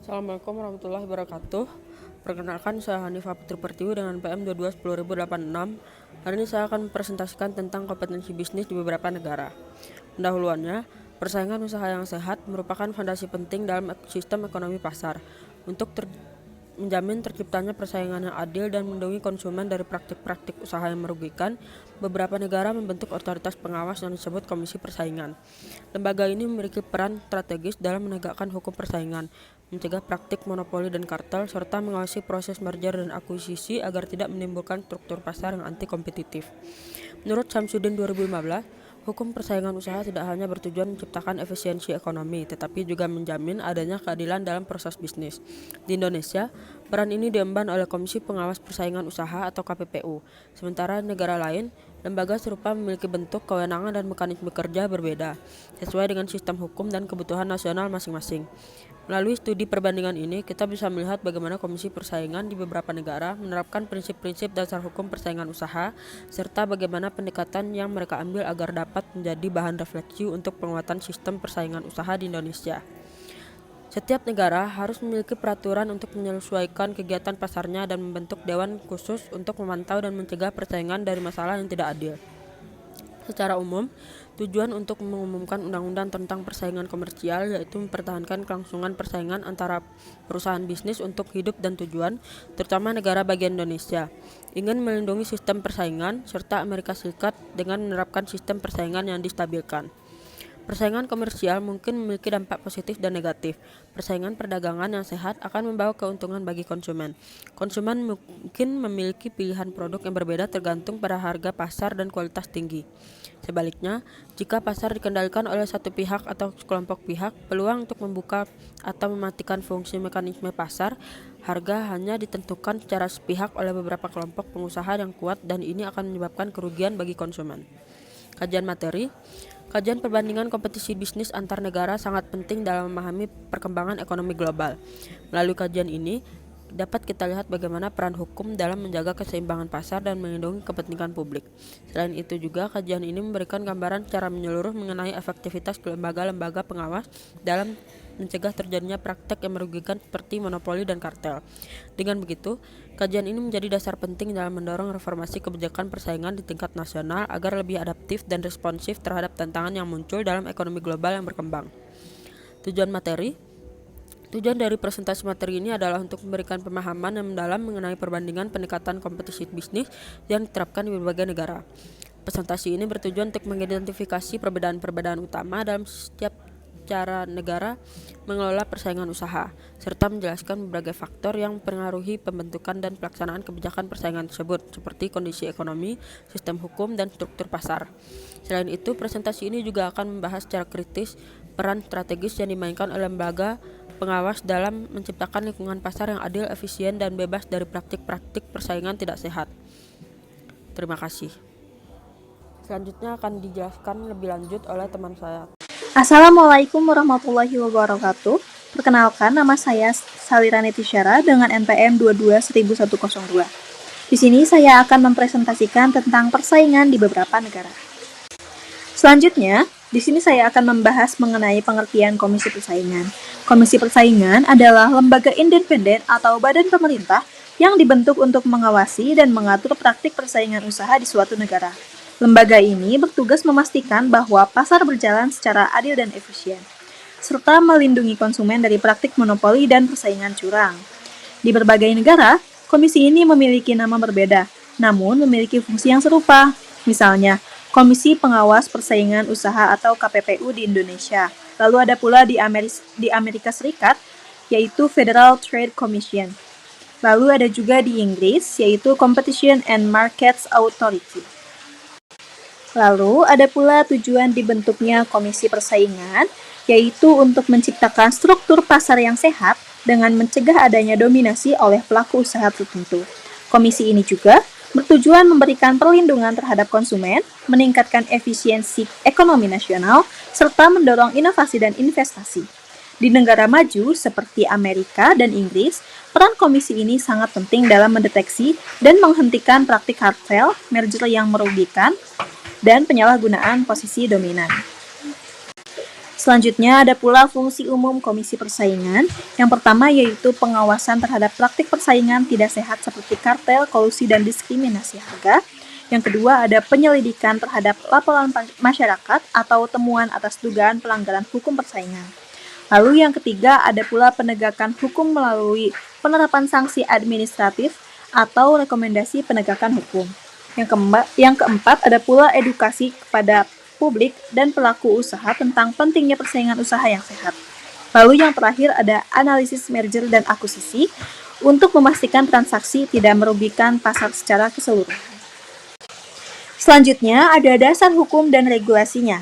Assalamualaikum warahmatullahi wabarakatuh. Perkenalkan, saya Hanifah Putri Pertiwi dengan PM 22-10086. Hari ini saya akan mempresentasikan tentang kompetensi bisnis di beberapa negara. Pendahuluannya, persaingan usaha yang sehat merupakan fondasi penting dalam sistem ekonomi pasar untuk menjamin terciptanya persaingan yang adil dan melindungi konsumen dari praktik-praktik usaha yang merugikan. Beberapa negara membentuk otoritas pengawas yang disebut Komisi Persaingan. Lembaga ini memiliki peran strategis dalam menegakkan hukum persaingan, mencegah praktik monopoli dan kartel, serta mengawasi proses merger dan akuisisi agar tidak menimbulkan struktur pasar yang anti kompetitif. Menurut Samsudin 2015, hukum persaingan usaha tidak hanya bertujuan menciptakan efisiensi ekonomi, tetapi juga menjamin adanya keadilan dalam proses bisnis. Di Indonesia, peran ini diemban oleh Komisi Pengawas Persaingan Usaha atau KPPU. Sementara di negara lain, lembaga serupa memiliki bentuk, kewenangan, dan mekanisme kerja berbeda, sesuai dengan sistem hukum dan kebutuhan nasional masing-masing. Melalui studi perbandingan ini, kita bisa melihat bagaimana Komisi Persaingan di beberapa negara menerapkan prinsip-prinsip dasar hukum persaingan usaha, serta bagaimana pendekatan yang mereka ambil agar dapat menjadi bahan refleksi untuk penguatan sistem persaingan usaha di Indonesia. Setiap negara harus memiliki peraturan untuk menyesuaikan kegiatan pasarnya dan membentuk dewan khusus untuk memantau dan mencegah persaingan dari masalah yang tidak adil. Secara umum, tujuan untuk mengumumkan undang-undang tentang persaingan komersial yaitu mempertahankan kelangsungan persaingan antara perusahaan bisnis untuk hidup dan tujuan, terutama negara bagian Indonesia, ingin melindungi sistem persaingan, serta Amerika Serikat dengan menerapkan sistem persaingan yang distabilkan. Persaingan komersial mungkin memiliki dampak positif dan negatif. Persaingan perdagangan yang sehat akan membawa keuntungan bagi konsumen. Konsumen mungkin memiliki pilihan produk yang berbeda tergantung pada harga pasar dan kualitas tinggi. Sebaliknya, jika pasar dikendalikan oleh satu pihak atau sekelompok pihak, peluang untuk membuka atau mematikan fungsi mekanisme pasar, harga hanya ditentukan secara sepihak oleh beberapa kelompok pengusaha yang kuat, dan ini akan menyebabkan kerugian bagi konsumen. Kajian materi. Kajian perbandingan kompetisi bisnis antar negara sangat penting dalam memahami perkembangan ekonomi global. Melalui kajian ini, dapat kita lihat bagaimana peran hukum dalam menjaga keseimbangan pasar dan melindungi kepentingan publik. Selain itu juga, kajian ini memberikan gambaran secara menyeluruh mengenai efektivitas lembaga-lembaga pengawas dalam mencegah terjadinya praktek yang merugikan seperti monopoli dan kartel. Dengan begitu, kajian ini menjadi dasar penting dalam mendorong reformasi kebijakan persaingan di tingkat nasional agar lebih adaptif dan responsif terhadap tantangan yang muncul dalam ekonomi global yang berkembang. Tujuan materi. Tujuan dari presentasi materi ini adalah untuk memberikan pemahaman yang mendalam mengenai perbandingan pendekatan kompetisi bisnis yang diterapkan di berbagai negara. Presentasi ini bertujuan untuk mengidentifikasi perbedaan-perbedaan utama dalam setiap cara negara mengelola persaingan usaha, serta menjelaskan berbagai faktor yang mempengaruhi pembentukan dan pelaksanaan kebijakan persaingan tersebut, seperti kondisi ekonomi, sistem hukum, dan struktur pasar. Selain itu, presentasi ini juga akan membahas secara kritis peran strategis yang dimainkan oleh lembaga pengawas dalam menciptakan lingkungan pasar yang adil, efisien, dan bebas dari praktik-praktik persaingan tidak sehat. Terima kasih. Selanjutnya akan dijelaskan lebih lanjut oleh teman saya. Assalamualaikum warahmatullahi wabarakatuh. Perkenalkan, nama saya Salirani Tisyara dengan NPM 22-10102. Di sini saya akan mempresentasikan tentang persaingan di beberapa negara. Selanjutnya, di sini saya akan membahas mengenai pengertian Komisi Persaingan. Komisi Persaingan adalah lembaga independen atau badan pemerintah yang dibentuk untuk mengawasi dan mengatur praktik persaingan usaha di suatu negara. Lembaga ini bertugas memastikan bahwa pasar berjalan secara adil dan efisien, serta melindungi konsumen dari praktik monopoli dan persaingan curang. Di berbagai negara, komisi ini memiliki nama berbeda, namun memiliki fungsi yang serupa. Misalnya, Komisi Pengawas Persaingan Usaha atau KPPU di Indonesia. Lalu ada pula di Amerika Serikat, yaitu Federal Trade Commission. Lalu ada juga di Inggris, yaitu Competition and Markets Authority. Lalu, ada pula tujuan dibentuknya Komisi Persaingan, yaitu untuk menciptakan struktur pasar yang sehat dengan mencegah adanya dominasi oleh pelaku usaha tertentu. Komisi ini juga bertujuan memberikan perlindungan terhadap konsumen, meningkatkan efisiensi ekonomi nasional, serta mendorong inovasi dan investasi. Di negara maju seperti Amerika dan Inggris, peran komisi ini sangat penting dalam mendeteksi dan menghentikan praktik kartel, merger yang merugikan, dan penyalahgunaan posisi dominan. Selanjutnya ada pula fungsi umum Komisi Persaingan. Yang pertama yaitu pengawasan terhadap praktik persaingan tidak sehat seperti kartel, kolusi, dan diskriminasi harga. Yang kedua ada penyelidikan terhadap laporan masyarakat atau temuan atas dugaan pelanggaran hukum persaingan. Lalu yang ketiga ada pula penegakan hukum melalui penerapan sanksi administratif atau rekomendasi penegakan hukum. Yang keempat ada pula edukasi kepada publik dan pelaku usaha tentang pentingnya persaingan usaha yang sehat. Lalu yang terakhir ada analisis merger dan akuisisi untuk memastikan transaksi tidak merugikan pasar secara keseluruhan. Selanjutnya ada dasar hukum dan regulasinya.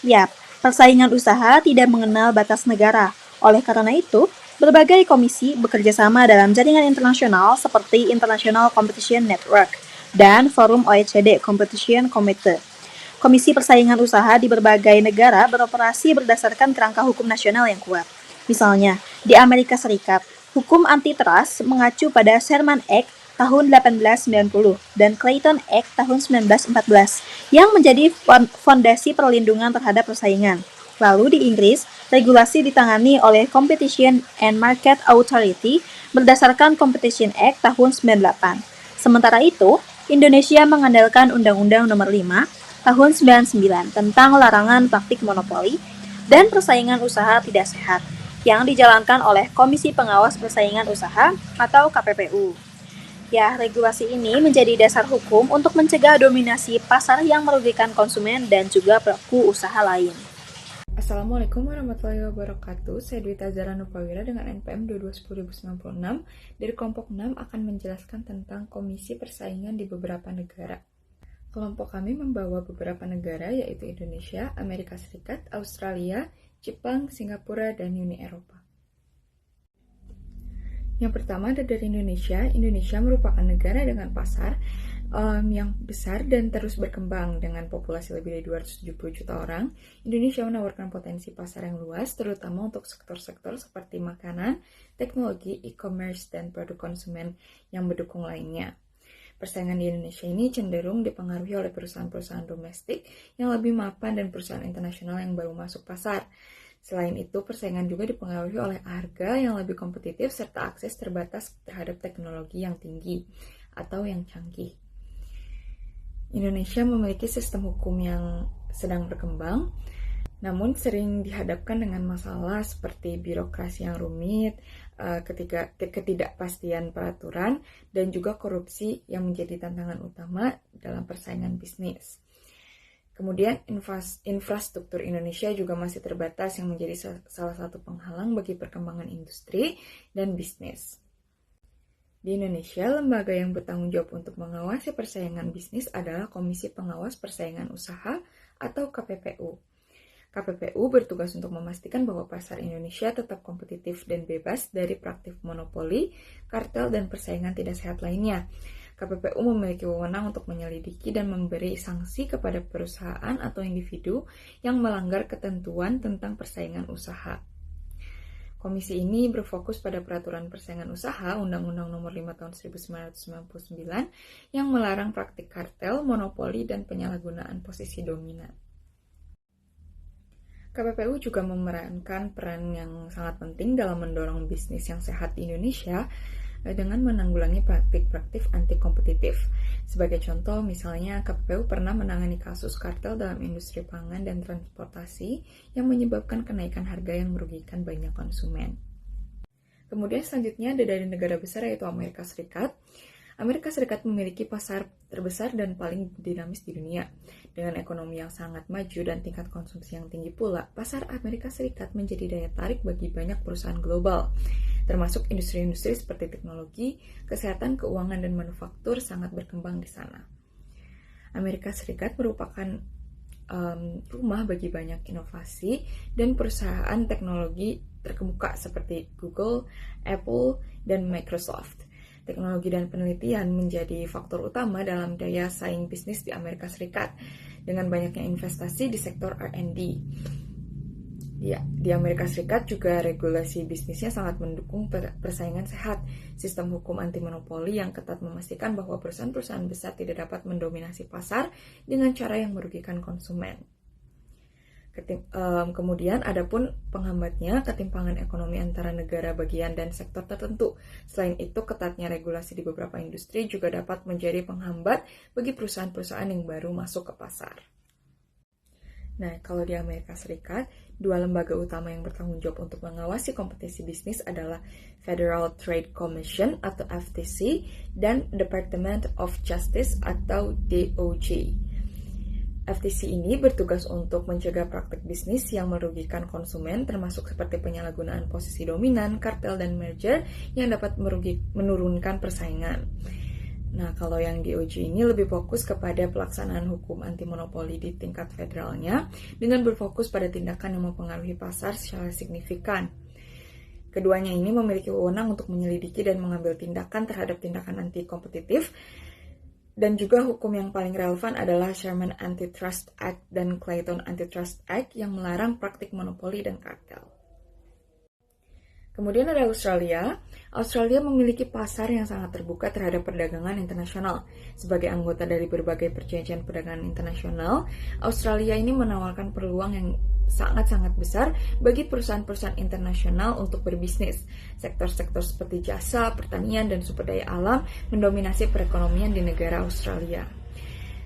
Yap, persaingan usaha tidak mengenal batas negara. Oleh karena itu, berbagai komisi bekerja sama dalam jaringan internasional seperti International Competition Network dan Forum OECD Competition Committee. Komisi persaingan usaha di berbagai negara beroperasi berdasarkan kerangka hukum nasional yang kuat. Misalnya, di Amerika Serikat, hukum antitrust mengacu pada Sherman Act tahun 1890 dan Clayton Act tahun 1914 yang menjadi fondasi perlindungan terhadap persaingan. Lalu di Inggris, regulasi ditangani oleh Competition and Market Authority berdasarkan Competition Act tahun 98. Sementara itu, Indonesia mengandalkan Undang-Undang Nomor 5 tahun 99 tentang larangan praktik monopoli dan persaingan usaha tidak sehat yang dijalankan oleh Komisi Pengawas Persaingan Usaha atau KPPU. Ya, regulasi ini menjadi dasar hukum untuk mencegah dominasi pasar yang merugikan konsumen dan juga pelaku usaha lain. Assalamualaikum warahmatullahi wabarakatuh. Saya Dwi Tazara Nupawira dengan NPM 221096 dari kelompok 6 akan menjelaskan tentang Komisi Persaingan di beberapa negara. Kelompok kami membawa beberapa negara yaitu Indonesia, Amerika Serikat, Australia, Jepang, Singapura, dan Uni Eropa. Yang pertama ada dari Indonesia. Indonesia merupakan negara dengan pasar yang besar dan terus berkembang dengan populasi lebih dari 270 juta orang. Indonesia menawarkan potensi pasar yang luas, terutama untuk sektor-sektor seperti makanan, teknologi, e-commerce, dan produk konsumen yang mendukung lainnya. Persaingan di Indonesia ini cenderung dipengaruhi oleh perusahaan-perusahaan domestik yang lebih mapan dan perusahaan internasional yang baru masuk pasar. Selain itu, persaingan juga dipengaruhi oleh harga yang lebih kompetitif serta akses terbatas terhadap teknologi yang tinggi atau yang canggih. Indonesia memiliki sistem hukum yang sedang berkembang, namun sering dihadapkan dengan masalah seperti birokrasi yang rumit, ketidakpastian peraturan, dan juga korupsi yang menjadi tantangan utama dalam persaingan bisnis. Kemudian infrastruktur Indonesia juga masih terbatas yang menjadi salah satu penghalang bagi perkembangan industri dan bisnis. Di Indonesia, lembaga yang bertanggung jawab untuk mengawasi persaingan bisnis adalah Komisi Pengawas Persaingan Usaha atau KPPU. KPPU bertugas untuk memastikan bahwa pasar Indonesia tetap kompetitif dan bebas dari praktik monopoli, kartel, dan persaingan tidak sehat lainnya. KPPU memiliki wewenang untuk menyelidiki dan memberi sanksi kepada perusahaan atau individu yang melanggar ketentuan tentang persaingan usaha. Komisi ini berfokus pada peraturan persaingan usaha Undang-Undang Nomor 5 Tahun 1999 yang melarang praktik kartel, monopoli, dan penyalahgunaan posisi dominan. KPPU juga memerankan peran yang sangat penting dalam mendorong bisnis yang sehat di Indonesia dengan menanggulangi praktik-praktik anti-kompetitif. Sebagai contoh, misalnya KPPU pernah menangani kasus kartel dalam industri pangan dan transportasi yang menyebabkan kenaikan harga yang merugikan banyak konsumen. Kemudian selanjutnya ada dari negara besar yaitu Amerika Serikat. Amerika Serikat memiliki pasar terbesar dan paling dinamis di dunia. Dengan ekonomi yang sangat maju dan tingkat konsumsi yang tinggi pula, pasar Amerika Serikat menjadi daya tarik bagi banyak perusahaan global, termasuk industri-industri seperti teknologi, kesehatan, keuangan, dan manufaktur sangat berkembang di sana. Amerika Serikat merupakan rumah bagi banyak inovasi dan perusahaan teknologi terkemuka seperti Google, Apple, dan Microsoft. Teknologi dan penelitian menjadi faktor utama dalam daya saing bisnis di Amerika Serikat dengan banyaknya investasi di sektor R&D. Di Amerika Serikat juga regulasi bisnisnya sangat mendukung persaingan sehat, sistem hukum anti monopoli yang ketat memastikan bahwa perusahaan-perusahaan besar tidak dapat mendominasi pasar dengan cara yang merugikan konsumen. Kemudian adapun penghambatnya ketimpangan ekonomi antara negara bagian dan sektor tertentu. Selain itu, ketatnya regulasi di beberapa industri juga dapat menjadi penghambat bagi perusahaan-perusahaan yang baru masuk ke pasar. Nah, kalau di Amerika Serikat, dua lembaga utama yang bertanggung jawab untuk mengawasi kompetisi bisnis adalah Federal Trade Commission atau FTC dan Department of Justice atau DOJ. FTC ini bertugas untuk mencegah praktik bisnis yang merugikan konsumen, termasuk seperti penyalahgunaan posisi dominan, kartel, dan merger yang dapat menurunkan persaingan. Nah, kalau yang DOJ ini lebih fokus kepada pelaksanaan hukum anti monopoli di tingkat federalnya, dengan berfokus pada tindakan yang mempengaruhi pasar secara signifikan. Keduanya ini memiliki wewenang untuk menyelidiki dan mengambil tindakan terhadap tindakan anti kompetitif. Dan juga hukum yang paling relevan adalah Sherman Antitrust Act dan Clayton Antitrust Act yang melarang praktik monopoli dan kartel. Kemudian ada Australia. Australia memiliki pasar yang sangat terbuka terhadap perdagangan internasional. Sebagai anggota dari berbagai perjanjian perdagangan internasional, Australia ini menawarkan peluang yang sangat-sangat besar bagi perusahaan-perusahaan internasional untuk berbisnis. Sektor-sektor seperti jasa, pertanian, dan sumber daya alam mendominasi perekonomian di negara Australia.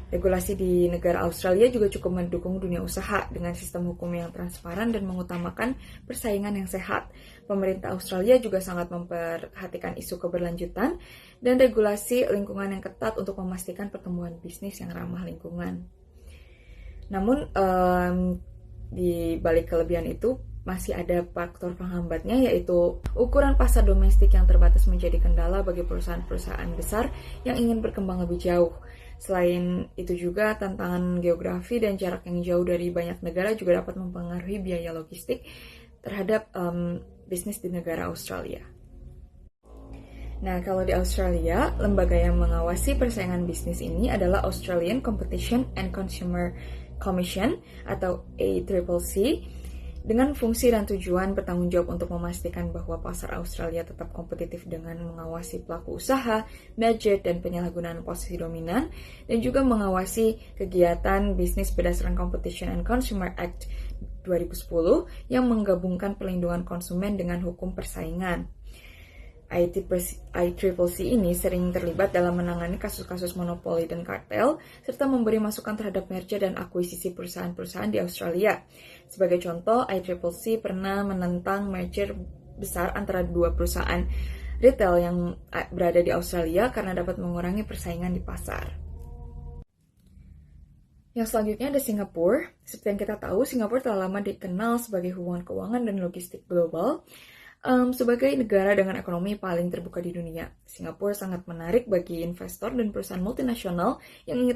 Regulasi di negara Australia juga cukup mendukung dunia usaha dengan sistem hukum yang transparan dan mengutamakan persaingan yang sehat. Pemerintah Australia juga sangat memperhatikan isu keberlanjutan dan regulasi lingkungan yang ketat untuk memastikan pertumbuhan bisnis yang ramah lingkungan. Namun, di balik kelebihan itu, masih ada faktor penghambatnya, yaitu ukuran pasar domestik yang terbatas menjadi kendala bagi perusahaan-perusahaan besar yang ingin berkembang lebih jauh. Selain itu juga, tantangan geografi dan jarak yang jauh dari banyak negara juga dapat mempengaruhi biaya logistik terhadap bisnis di negara Australia. Nah, kalau di Australia, lembaga yang mengawasi persaingan bisnis ini adalah Australian Competition and Consumer Commission atau ACCC, dengan fungsi dan tujuan bertanggung jawab untuk memastikan bahwa pasar Australia tetap kompetitif dengan mengawasi pelaku usaha, merger, dan penyalahgunaan posisi dominan, dan juga mengawasi kegiatan bisnis berdasarkan Competition and Consumer Act 2010 yang menggabungkan perlindungan konsumen dengan hukum persaingan. ICCC ini sering terlibat dalam menangani kasus-kasus monopoli dan kartel, serta memberi masukan terhadap merger dan akuisisi perusahaan-perusahaan di Australia. Sebagai contoh, ICCC pernah menentang merger besar antara dua perusahaan retail yang berada di Australia karena dapat mengurangi persaingan di pasar. Yang selanjutnya ada Singapura. Seperti yang kita tahu, Singapura telah lama dikenal sebagai hubungan keuangan dan logistik global. Sebagai negara dengan ekonomi paling terbuka di dunia, Singapura sangat menarik bagi investor dan perusahaan multinasional yang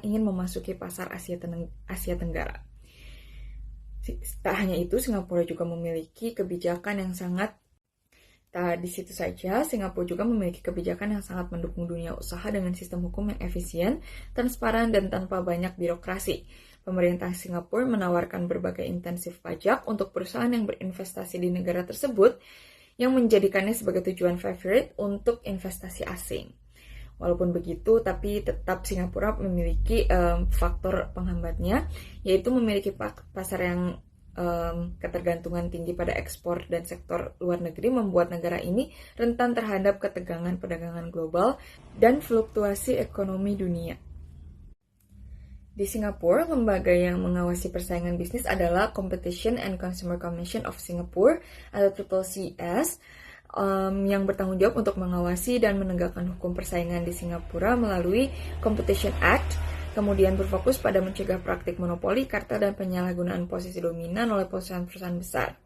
ingin memasuki pasar Asia Tenggara. Tak hanya itu, Singapura juga memiliki kebijakan yang sangat di situ saja, Singapura juga memiliki kebijakan yang sangat mendukung dunia usaha dengan sistem hukum yang efisien, transparan, dan tanpa banyak birokrasi. Pemerintah Singapura menawarkan berbagai intensif pajak untuk perusahaan yang berinvestasi di negara tersebut, yang menjadikannya sebagai tujuan favorit untuk investasi asing. Walaupun begitu, tapi tetap Singapura memiliki faktor penghambatnya, yaitu memiliki pasar yang ketergantungan tinggi pada ekspor dan sektor luar negeri membuat negara ini rentan terhadap ketegangan perdagangan global dan fluktuasi ekonomi dunia. Di Singapura, lembaga yang mengawasi persaingan bisnis adalah Competition and Consumer Commission of Singapore atau CCCS, yang bertanggung jawab untuk mengawasi dan menegakkan hukum persaingan di Singapura melalui Competition Act, kemudian berfokus pada mencegah praktik monopoli, kartel, dan penyalahgunaan posisi dominan oleh perusahaan-perusahaan besar.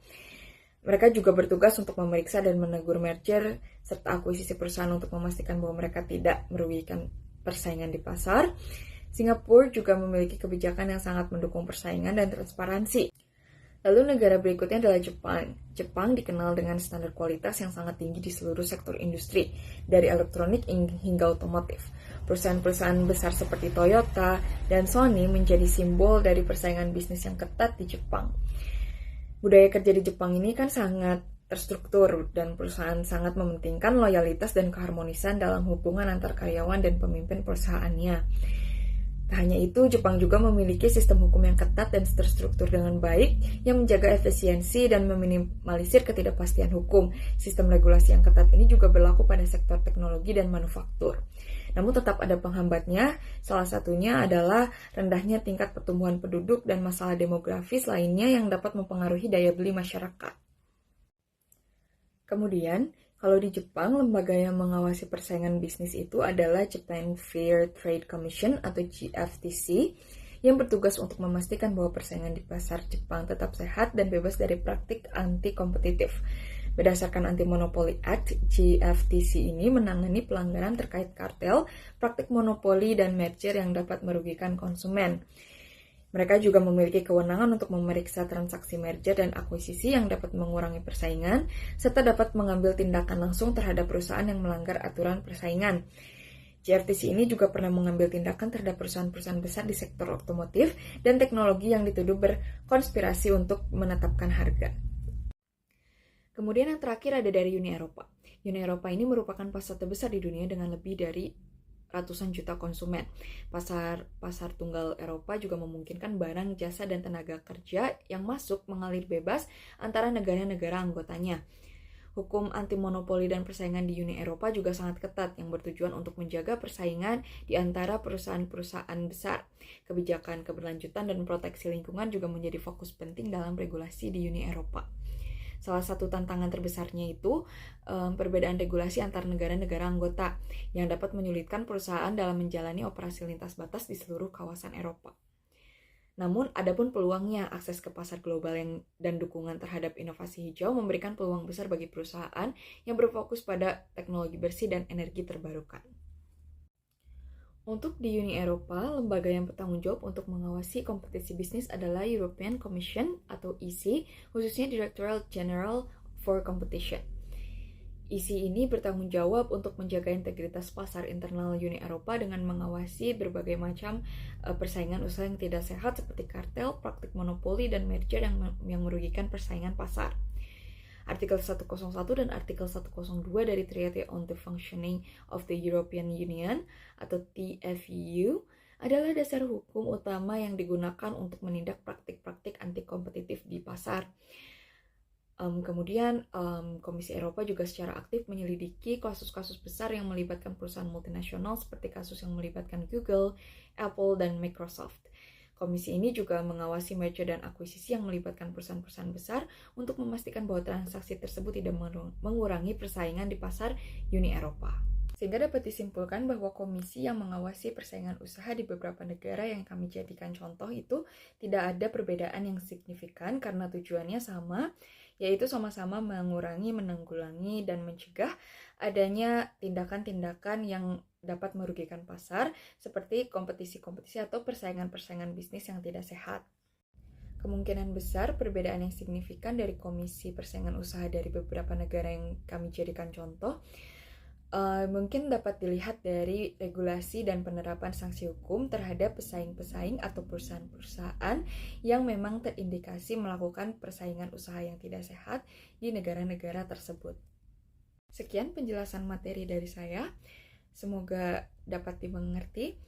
Mereka juga bertugas untuk memeriksa dan menegur merger serta akuisisi perusahaan untuk memastikan bahwa mereka tidak merugikan persaingan di pasar. Singapura juga memiliki kebijakan yang sangat mendukung persaingan dan transparansi. Lalu negara berikutnya adalah Jepang. Jepang dikenal dengan standar kualitas yang sangat tinggi di seluruh sektor industri, dari elektronik hingga otomotif. Perusahaan-perusahaan besar seperti Toyota dan Sony menjadi simbol dari persaingan bisnis yang ketat di Jepang. Budaya kerja di Jepang ini kan sangat terstruktur dan perusahaan sangat mementingkan loyalitas dan keharmonisan dalam hubungan antar karyawan dan pemimpin perusahaannya. Tak hanya itu, Jepang juga memiliki sistem hukum yang ketat dan terstruktur dengan baik yang menjaga efisiensi dan meminimalisir ketidakpastian hukum. Sistem regulasi yang ketat ini juga berlaku pada sektor teknologi dan manufaktur. Namun tetap ada penghambatnya, salah satunya adalah rendahnya tingkat pertumbuhan penduduk dan masalah demografis lainnya yang dapat mempengaruhi daya beli masyarakat. Kemudian, kalau di Jepang, lembaga yang mengawasi persaingan bisnis itu adalah Japan Fair Trade Commission atau GFTC yang bertugas untuk memastikan bahwa persaingan di pasar Jepang tetap sehat dan bebas dari praktik anti-kompetitif. Berdasarkan Anti-Monopoly Act, GFTC ini menangani pelanggaran terkait kartel, praktik monopoli, dan merger yang dapat merugikan konsumen. Mereka juga memiliki kewenangan untuk memeriksa transaksi merger dan akuisisi yang dapat mengurangi persaingan, serta dapat mengambil tindakan langsung terhadap perusahaan yang melanggar aturan persaingan. GFTC ini juga pernah mengambil tindakan terhadap perusahaan-perusahaan besar di sektor otomotif dan teknologi yang dituduh berkonspirasi untuk menetapkan harga. Kemudian yang terakhir ada dari Uni Eropa. Uni Eropa ini merupakan pasar terbesar di dunia dengan lebih dari ratusan juta konsumen. Pasar tunggal Eropa juga memungkinkan barang, jasa, dan tenaga kerja yang masuk mengalir bebas antara negara-negara anggotanya. Hukum anti-monopoli dan persaingan di Uni Eropa juga sangat ketat yang bertujuan untuk menjaga persaingan di antara perusahaan-perusahaan besar. Kebijakan keberlanjutan dan proteksi lingkungan juga menjadi fokus penting dalam regulasi di Uni Eropa. Salah satu tantangan terbesarnya itu perbedaan regulasi antar negara-negara anggota yang dapat menyulitkan perusahaan dalam menjalani operasi lintas batas di seluruh kawasan Eropa. Namun, adapun peluangnya, akses ke pasar global dan dukungan terhadap inovasi hijau memberikan peluang besar bagi perusahaan yang berfokus pada teknologi bersih dan energi terbarukan. Untuk di Uni Eropa, lembaga yang bertanggung jawab untuk mengawasi kompetisi bisnis adalah European Commission atau EC, khususnya Directorate General for Competition. EC ini bertanggung jawab untuk menjaga integritas pasar internal Uni Eropa dengan mengawasi berbagai macam persaingan usaha yang tidak sehat seperti kartel, praktik monopoli, dan merger yang merugikan persaingan pasar. Artikel 101 dan Artikel 102 dari Treaty on the Functioning of the European Union atau TFEU adalah dasar hukum utama yang digunakan untuk menindak praktik-praktik anti-kompetitif di pasar. Kemudian Komisi Eropa juga secara aktif menyelidiki kasus-kasus besar yang melibatkan perusahaan multinasional seperti kasus yang melibatkan Google, Apple, dan Microsoft. Komisi ini juga mengawasi merger dan akuisisi yang melibatkan perusahaan-perusahaan besar untuk memastikan bahwa transaksi tersebut tidak mengurangi persaingan di pasar Uni Eropa. Sehingga dapat disimpulkan bahwa komisi yang mengawasi persaingan usaha di beberapa negara yang kami jadikan contoh itu tidak ada perbedaan yang signifikan karena tujuannya sama, yaitu sama-sama mengurangi, menanggulangi, dan mencegah adanya tindakan-tindakan yang dapat merugikan pasar seperti kompetisi-kompetisi atau persaingan-persaingan bisnis yang tidak sehat. Kemungkinan besar perbedaan yang signifikan dari komisi persaingan usaha dari beberapa negara yang kami jadikan contoh mungkin dapat dilihat dari regulasi dan penerapan sanksi hukum terhadap pesaing-pesaing atau perusahaan-perusahaan yang memang terindikasi melakukan persaingan usaha yang tidak sehat di negara-negara tersebut. Sekian penjelasan materi dari saya. Semoga dapat dimengerti.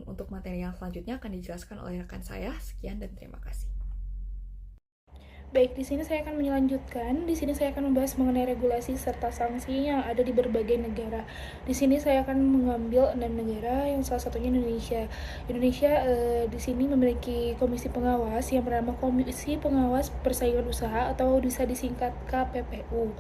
Untuk materi yang selanjutnya akan dijelaskan oleh rekan saya. Sekian dan terima kasih. Baik, di sini saya akan melanjutkan. Di sini saya akan membahas mengenai regulasi serta sanksi yang ada di berbagai negara. Di sini saya akan mengambil 6 negara yang salah satunya Indonesia. Indonesia di sini memiliki komisi pengawas yang bernama Komisi Pengawas Persaingan Usaha atau bisa disingkat KPPU.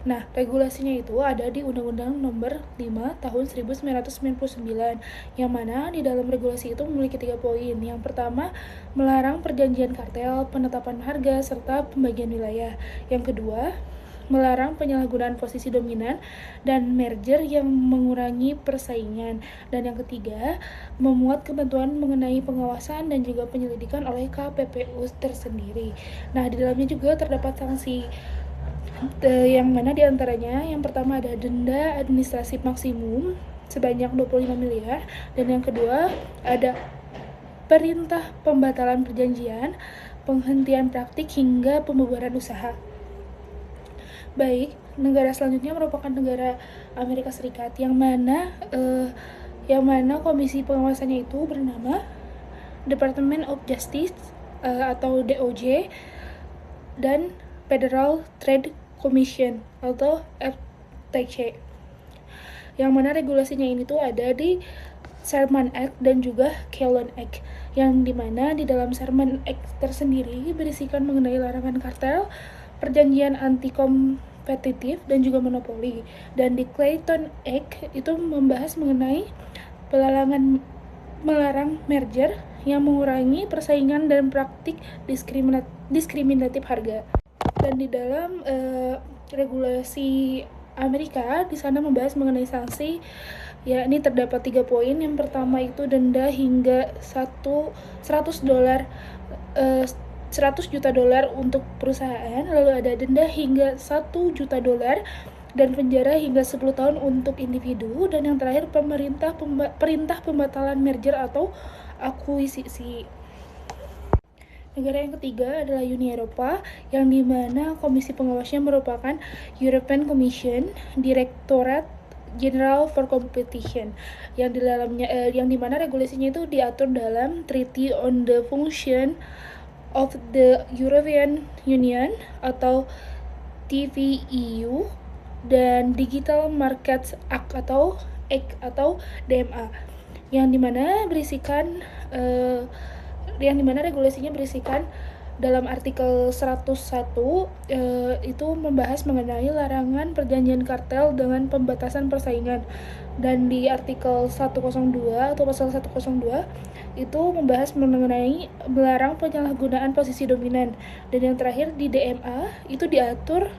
Nah, regulasinya itu ada di Undang-Undang Nomor 5 Tahun 1999, yang mana di dalam regulasi itu memiliki 3 poin. Yang pertama, melarang perjanjian kartel, penetapan harga, serta pembagian wilayah. Yang kedua, melarang penyalahgunaan posisi dominan dan merger yang mengurangi persaingan. Dan yang ketiga, memuat ketentuan mengenai pengawasan dan juga penyelidikan oleh KPPU tersendiri. Nah, di dalamnya juga terdapat sanksi yang mana diantaranya yang pertama ada denda administratif maksimum sebanyak 25 miliar, dan yang kedua ada perintah pembatalan perjanjian, penghentian praktik hingga pembubaran usaha. Baik, negara selanjutnya merupakan negara Amerika Serikat yang mana yang mana komisi pengawasannya itu bernama Department of Justice atau DOJ dan Federal Trade Commission atau FTC, yang mana regulasinya ini tuh ada di Sherman Act dan juga Kellogg Act, yang dimana di dalam Sherman Act tersendiri berisikan mengenai larangan kartel, perjanjian anti kompetitif dan juga monopoli, dan di Clayton Act itu membahas mengenai melarang merger yang mengurangi persaingan dan praktik diskriminatif harga. Dan di dalam regulasi Amerika di sana membahas mengenai sanksi, yakni terdapat 3 poin. Yang pertama itu denda hingga $100 juta untuk perusahaan, lalu ada denda hingga $1 juta dan penjara hingga 10 tahun untuk individu, dan yang terakhir perintah pembatalan merger atau akuisisi. Negara yang ketiga adalah Uni Eropa, yang dimana komisi pengawasnya merupakan European Commission, Directorate General for Competition, yang di dalamnya yang dimana regulasinya itu diatur dalam Treaty on the Function of the European Union atau TVEU dan Digital Markets Act atau DMA, yang dimana regulasinya berisikan dalam artikel 101 itu membahas mengenai larangan perjanjian kartel dengan pembatasan persaingan, dan di artikel 102 atau pasal 102 itu membahas mengenai melarang penyalahgunaan posisi dominan, dan yang terakhir di DMA itu diatur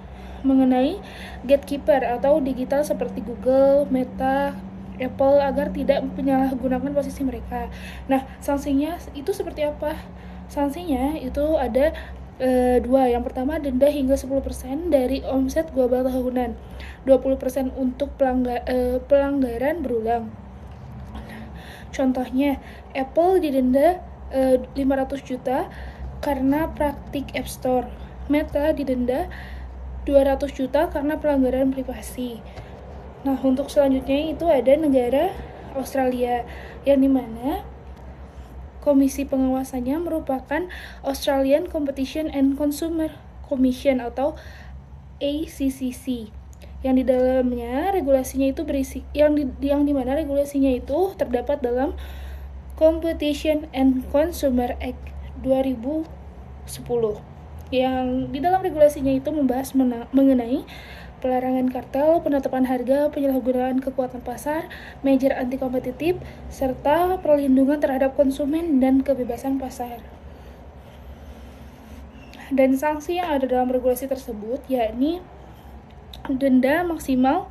mengenai gatekeeper atau digital seperti Google, Meta, Apple agar tidak menyalahgunakan posisi mereka. Nah, sanksinya itu seperti apa? Sanksinya itu ada 2. Yang pertama, denda hingga 10% dari omset global tahunan, 20% untuk pelanggaran berulang. Contohnya, Apple didenda 500 juta karena praktik App Store. Meta didenda 200 juta karena pelanggaran privasi. Nah, untuk selanjutnya itu ada negara Australia, yang dimana komisi pengawasannya merupakan Australian Competition and Consumer Commission atau ACCC, yang di dalamnya regulasinya itu yang dimana regulasinya itu terdapat dalam Competition and Consumer Act 2010, yang di dalam regulasinya itu membahas mengenai pelarangan kartel, penetapan harga, penyalahgunaan kekuatan pasar, merger anti kompetitif, serta perlindungan terhadap konsumen dan kebebasan pasar. Dan sanksi yang ada dalam regulasi tersebut yakni denda maksimal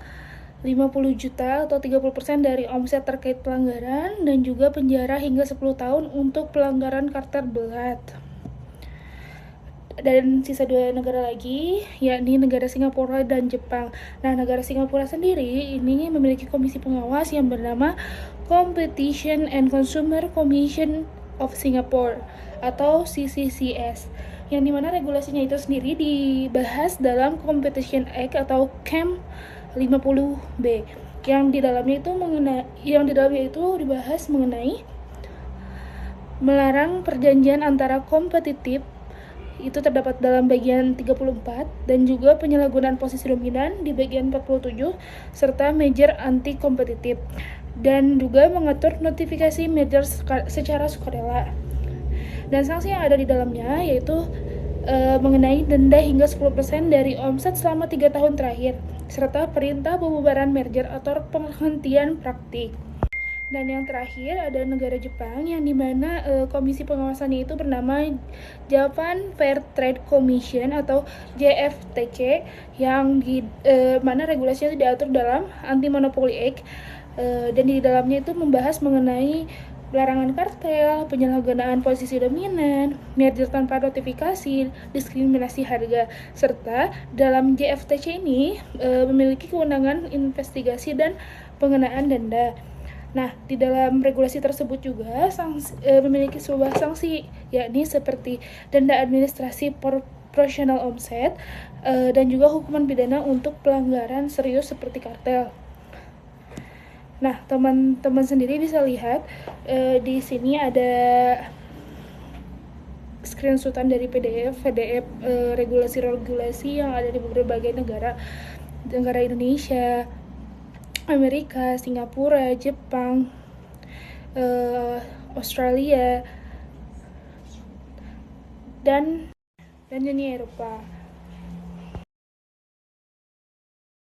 50 juta atau 30% dari omset terkait pelanggaran, dan juga penjara hingga 10 tahun untuk pelanggaran kartel berat. Dan sisa 2 negara lagi, yakni negara Singapura dan Jepang. Nah, negara Singapura sendiri ini memiliki komisi pengawas yang bernama Competition and Consumer Commission of Singapore atau CCCS, yang dimana regulasinya itu sendiri dibahas dalam Competition Act atau CAM 50B, yang di dalamnya itu dibahas mengenai melarang perjanjian antara kompetitif, itu terdapat dalam bagian 34, dan juga penyalahgunaan posisi dominan di bagian 47, serta merger anti kompetitif, dan juga mengatur notifikasi merger secara sukarela. Dan sanksi yang ada di dalamnya yaitu mengenai denda hingga 10% dari omset selama 3 tahun terakhir, serta perintah pembubaran merger atau penghentian praktik. Dan yang terakhir ada negara Jepang, yang dimana komisi pengawasannya itu bernama Japan Fair Trade Commission atau JFTC, yang di mana regulasinya diatur dalam Anti Monopoly Act, dan di dalamnya itu membahas mengenai larangan kartel, penyalahgunaan posisi dominan, merger tanpa notifikasi, diskriminasi harga, serta dalam JFTC ini memiliki kewenangan investigasi dan pengenaan denda. Nah, di dalam regulasi tersebut juga memiliki sebuah sanksi, yakni seperti denda administrasi proporsional omset, dan juga hukuman pidana untuk pelanggaran serius seperti kartel. Nah, teman-teman sendiri bisa lihat di sini ada screenshotan dari PDF regulasi-regulasi yang ada di berbagai negara Indonesia, Amerika, Singapura, Jepang, Australia, dan Uni Eropa.